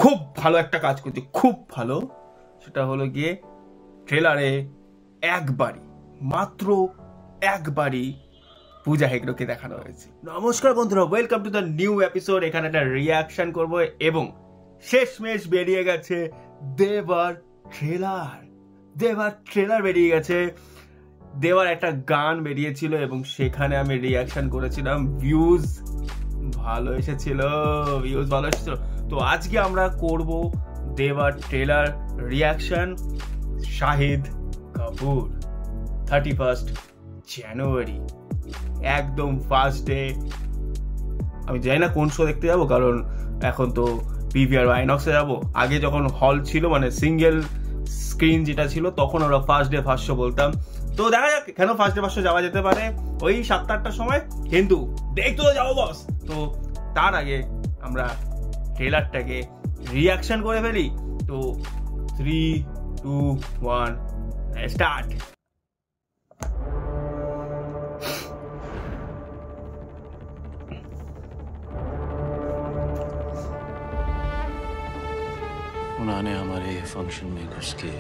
খুব ভালো একটা কাজ করছে, খুব ভালো। সেটা হলো গিয়ে ট্রেলারে মাত্র একবারই পূজা হেগড়েকে দেখানো হয়েছে। নমস্কার বন্ধুরা, welcome to the new episode. এখানে একটা রিয়াকশন করব এবং শেষমেশ বেরিয়ে গেছে দেবার ট্রেলার বেরিয়ে গেছে। দেবার একটা গান বেরিয়েছিল এবং সেখানে আমি রিয়াকশন করেছিলাম। ভিউজ ভালো এসেছিল। তো আজকে আমরা করব দেবার ট্রেলার রিয়াকশন। শাহিদ কাপুর 31 জানুয়ারি, একদম ফার্স্ট ডে। আমি জানি না কোন শো দেখতে যাবো, কারণ এখন তো পিভিআর বা আইনক্সে যাবো। আগে যখন হল ছিল, মানে সিঙ্গেল স্ক্রিন যেটা ছিল, তখন আমরা ফার্স্ট ডে ফার্স্ট শো বলতাম। তো দেখা যাক কেন ফার্স্ট ডে ফার্স্ট শো যাওয়া যেতে পারে ওই 7-8টার সময়, কিন্তু দেখতে তো যাবো বস। তো তার আগে আমরা ট্রেলারটাকে রিয়াকশন করে ফেলি। তো 3, 2, 1 স্টার্ট। उन्होंने हमारे फंक्शन में घुस के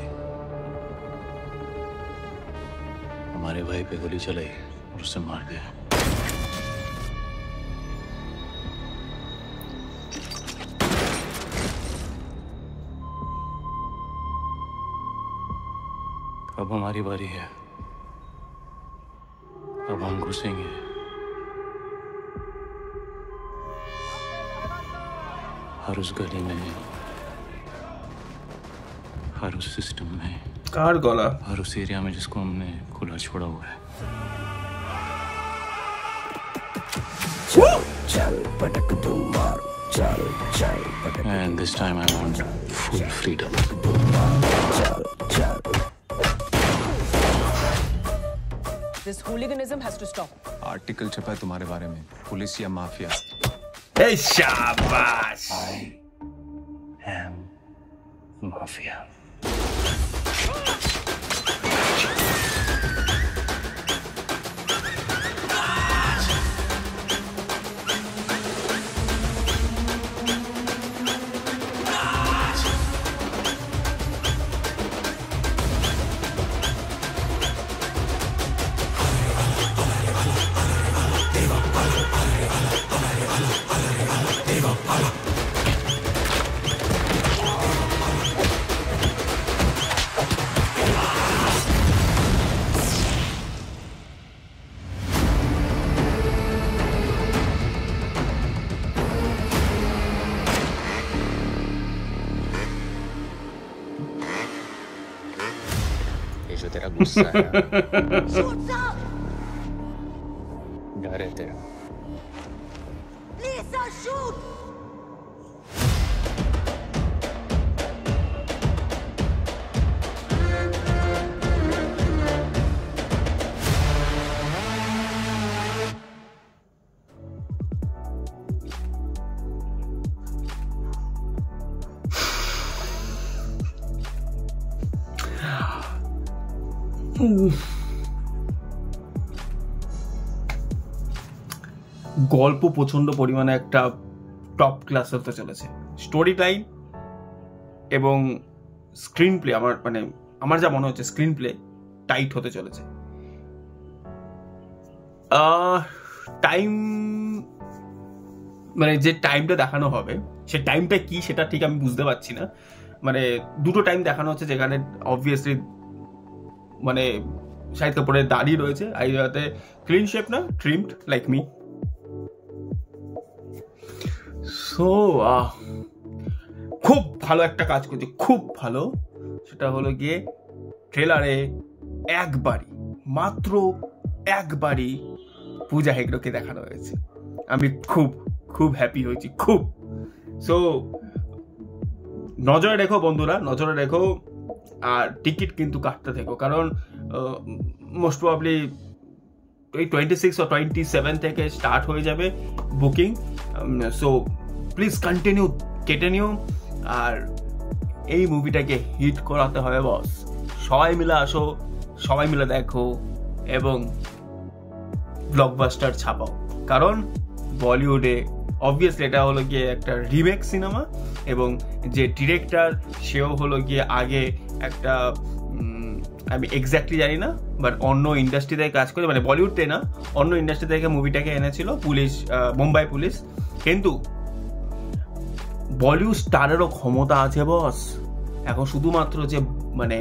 हमारे भाई पे गोली चलाई और उसे मार दिया। अब हमारी बारी है। अब हम घुसेंगे हर उस गली में, हर उस सिस्टम में, हर उस एरिया में जिसको हमने खुला छोड़ा हुआ है। And this time I want full freedom. This hooliganism has to stop. Article छपा है तुम्हारे बारे में, पुलिस या माफिया। Hey, शाबाश। I am mafia. ये जो तेरा गुस्सा है डर है तेरा। Please, sir, shoot! গল্প প্রচন্ড পরিমাণে একটা টপ ক্লাস হতে চলেছে। স্টোরি লাইন এবং স্ক্রিন প্লে, আমার যা মনে হচ্ছে স্ক্রিন প্লে টাইট হতে চলেছে। টাইম, যে টাইমটা দেখানো হবে সে টাইমটা কি সেটা ঠিক আমি বুঝতে পারছি না। দুটো টাইম দেখানো হচ্ছে, যেখানে অবভিয়াসলি শাহিদ কাপুরের দাড়ি রয়েছে, আর যাতে ক্লিন শেপ না, ট্রিমড লাইক মি। সো খুব ভালো একটা কাজ করছে, খুব ভালো। সেটা হলো গিয়ে ট্রেলারে মাত্র একবারই পূজা হেগড়েকে দেখানো হয়েছে। আমি খুব হ্যাপি হয়েছি, খুব। সো নজরে রেখো বন্ধুরা, নজরে রেখো। আর টিকিট কিন্তু কাটতে থেকো, কারণ মোস্ট প্রবাবলি ওই 26 or 27 থেকে স্টার্ট হয়ে যাবে বুকিং। সো প্লিজ কন্টিনিউ, কেটে নিও। আর এই মুভিটাকে হিট করাতে হবে বস। সবাই মিলে আসো, সবাই মিলে দেখো এবং ব্লকবাস্টার ছাপাও, কারণ বলিউডে অবভিয়াসলি এটা হলো গিয়ে একটা রিমেক সিনেমা। এবং যে ডিরেক্টর সেও হলো গিয়ে আগে একটা আমি এক্স্যাক্টলি জানি না, বাট অন্য ইন্ডাস্ট্রি থেকে কাজ করে, মানে বলিউডতে না, অন্য ইন্ডাস্ট্রি থেকে মুভিটাকে এনেছিল পুলিশ, মুম্বাই পুলিশ। কিন্তু বলিউড স্টারেরও ক্ষমতা আছে বস। এখন শুধুমাত্র যে মানে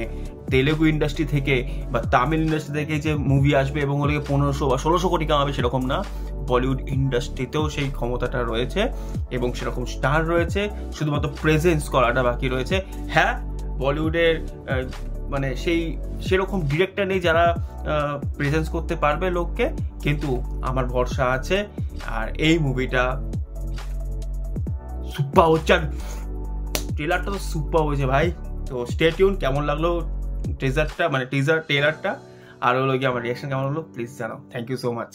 তেলেগু ইন্ডাস্ট্রি থেকে বা তামিল ইন্ডাস্ট্রি থেকে যে মুভি আসবে এবং ওদেরকে 1500 বা 1600 কোটি কামাবে সেরকম না, বলিউড ইন্ডাস্ট্রিতেও সেই ক্ষমতাটা রয়েছে এবং সেরকম স্টার রয়েছে, শুধুমাত্র প্রেজেন্স করাটা বাকি রয়েছে। হ্যাঁ, বলিউডের মানে সেরকম ডিরেক্টর নেই যারা প্রেজেন্স করতে পারবে লোককে, কিন্তু আমার ভরসা আছে। আর এই মুভিটা সুপার হচ্ছে, ট্রেলারটা তো সুপার হয়েছে ভাই। তো স্টে টিউন, কেমন লাগলো ট্রেজারটা, মানে ট্রেলারটা, আর হলো গিয়ে আমার রিয়াকশন কেমন হলো প্লিজ জানাও। Thank you so much.